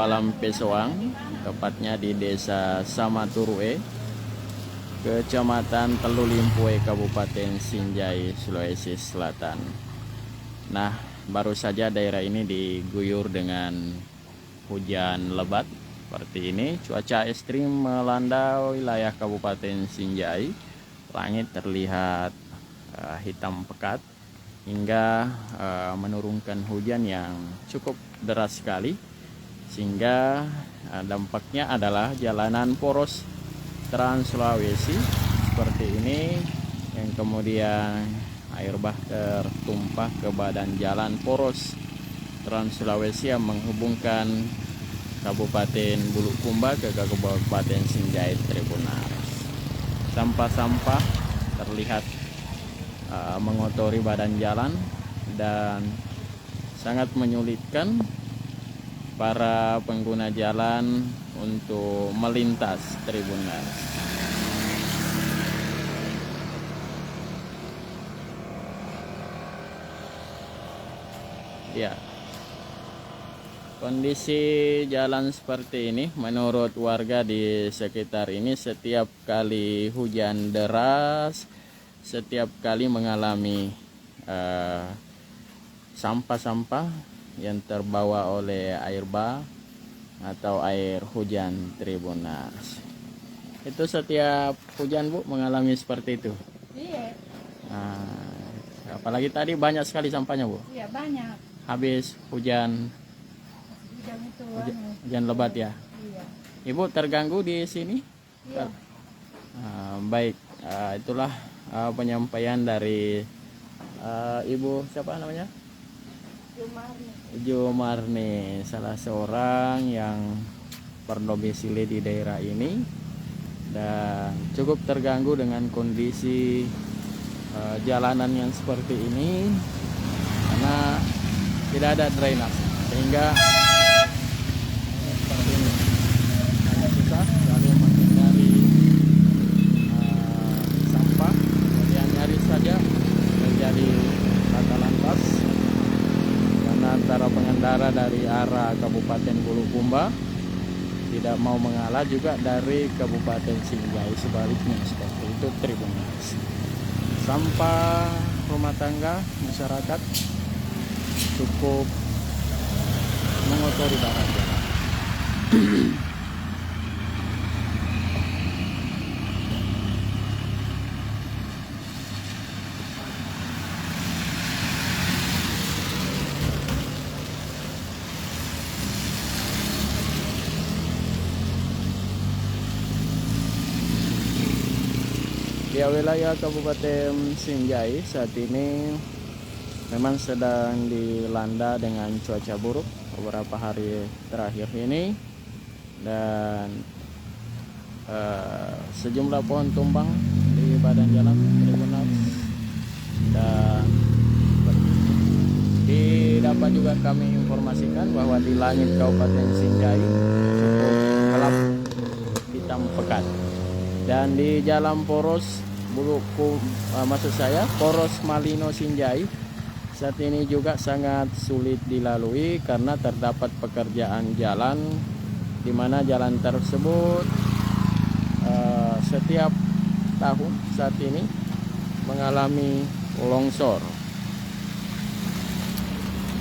Malam Pesoang, tepatnya di Desa Samaturue, Kecamatan Telulimpue, Kabupaten Sinjai, Sulawesi Selatan. Nah, baru saja daerah ini diguyur dengan hujan lebat seperti ini. Cuaca ekstrim melanda wilayah Kabupaten Sinjai. Langit terlihat hitam pekat hingga menurunkan hujan yang cukup deras sekali, sehingga dampaknya adalah jalanan poros Trans Sulawesi seperti ini, yang kemudian air bah tertumpah ke badan jalan poros Trans Sulawesi yang menghubungkan Kabupaten Bulukumba ke Kabupaten Sinjai Tribunal. Sampah-sampah terlihat mengotori badan jalan dan sangat menyulitkan para pengguna jalan untuk melintas Tribunal. Ya, kondisi jalan seperti ini menurut warga di sekitar ini, setiap kali hujan deras, setiap kali mengalami sampah-sampah yang terbawa oleh air bah atau air hujan Tribunal. Itu setiap hujan, Bu, mengalami seperti itu? Iya. Nah, apalagi tadi banyak sekali sampahnya, Bu? Iya, banyak. Habis hujan Itu hujan lebat ya? Iya. Ibu terganggu di sini? Iya. Baik, itulah penyampaian dari Ibu siapa namanya? Jumarni, salah seorang yang berdomisili di daerah ini dan cukup terganggu dengan kondisi jalanan yang seperti ini karena tidak ada drainase, sehingga seperti ini sangat susah sekali menghindari sampah. Kemudian nyaris saja terjadi laka lantas karena antara pengendara dari arah Kabupaten Bulukumba tidak mau mengalah, juga dari Kabupaten Sinjai sebaliknya seperti itu Tribunal. Sampah rumah tangga masyarakat cukup mengotori badan jalan. Di wilayah Kabupaten Sinjai saat ini memang sedang dilanda dengan cuaca buruk beberapa hari terakhir ini, dan sejumlah pohon tumbang di badan jalan Tribunal, dan dapat juga kami informasikan bahwa di langit Kabupaten Sinjai cukup gelap hitam pekat, dan di jalan poros poros Malino Sinjai saat ini juga sangat sulit dilalui karena terdapat pekerjaan jalan, di mana jalan tersebut setiap tahun saat ini mengalami longsor,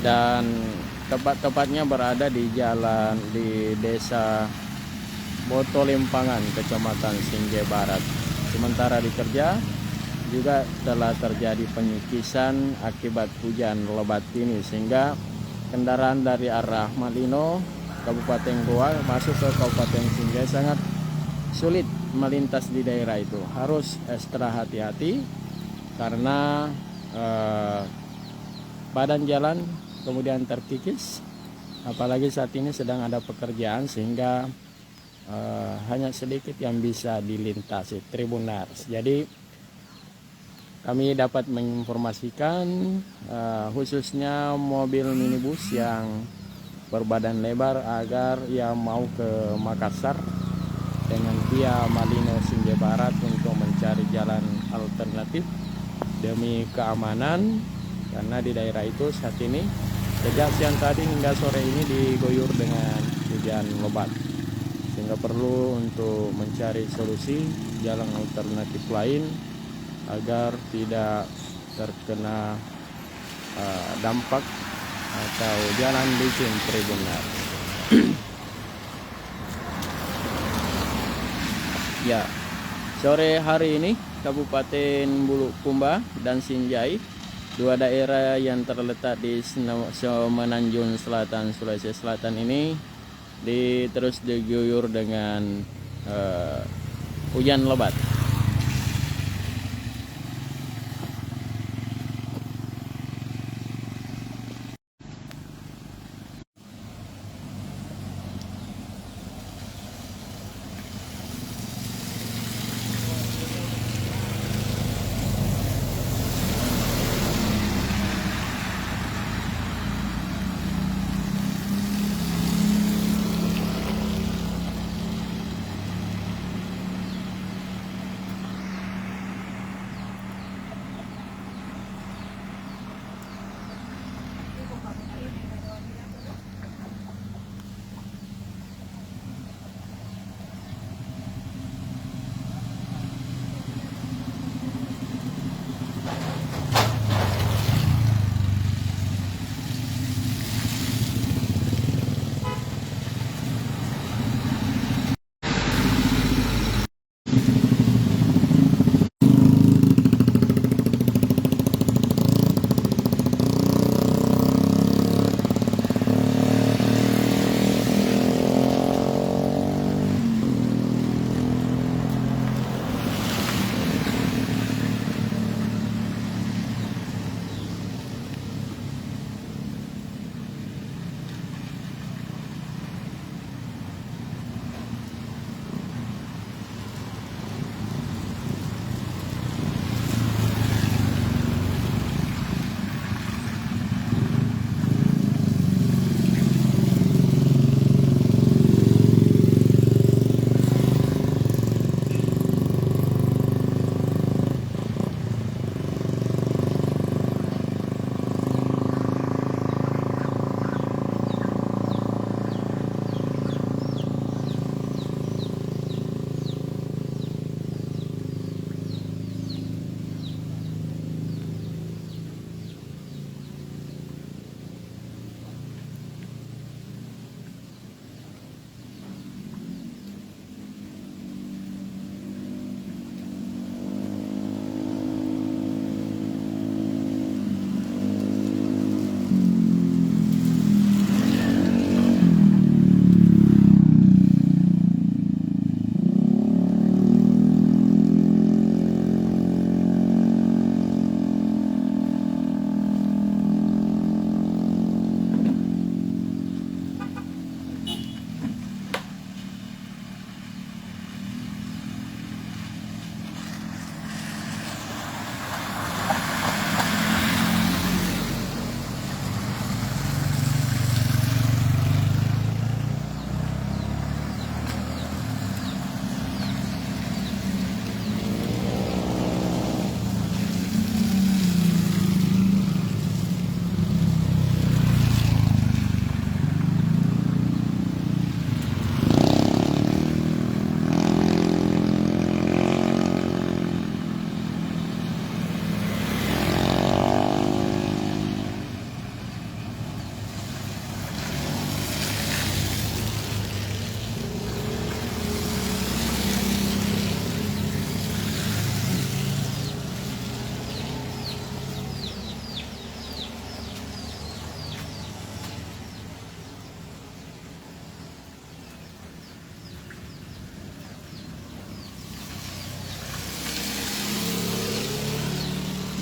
dan tepat-tepatnya berada di jalan di Desa Botolimpangan, Kecamatan Sinjai Barat. Sementara di Kerja juga telah terjadi penyikisan akibat hujan lebat ini, sehingga kendaraan dari arah Malino, Kabupaten Goa masuk ke Kabupaten Sinjai sangat sulit melintas di daerah itu. Harus ekstra hati-hati karena badan jalan kemudian terkikis, apalagi saat ini sedang ada pekerjaan, sehingga hanya sedikit yang bisa dilintasi Tribunal. Jadi kami dapat menginformasikan khususnya mobil minibus yang berbadan lebar agar yang mau ke Makassar dengan via Malino Sinjai Barat untuk mencari jalan alternatif demi keamanan, karena di daerah itu saat ini sejak siang tadi hingga sore ini diguyur dengan hujan lebat, sehingga perlu untuk mencari solusi jalan alternatif lain agar tidak terkena dampak atau jalan licin Tribunner. Ya, sore hari ini Kabupaten Bulukumba dan Sinjai, dua daerah yang terletak di Semenanjung Selatan, Sulawesi Selatan ini terus diguyur dengan hujan lebat.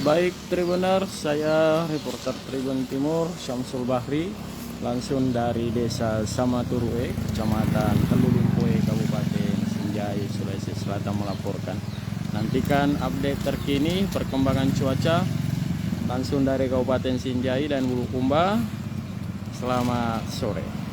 Baik Tribunner, saya reporter Tribun Timur Syamsul Bahri, langsung dari Desa Samaturue, Kecamatan Telulumpoe, Kabupaten Sinjai, Sulawesi Selatan melaporkan. Nantikan update terkini perkembangan cuaca langsung dari Kabupaten Sinjai dan Bulukumba. Selamat sore.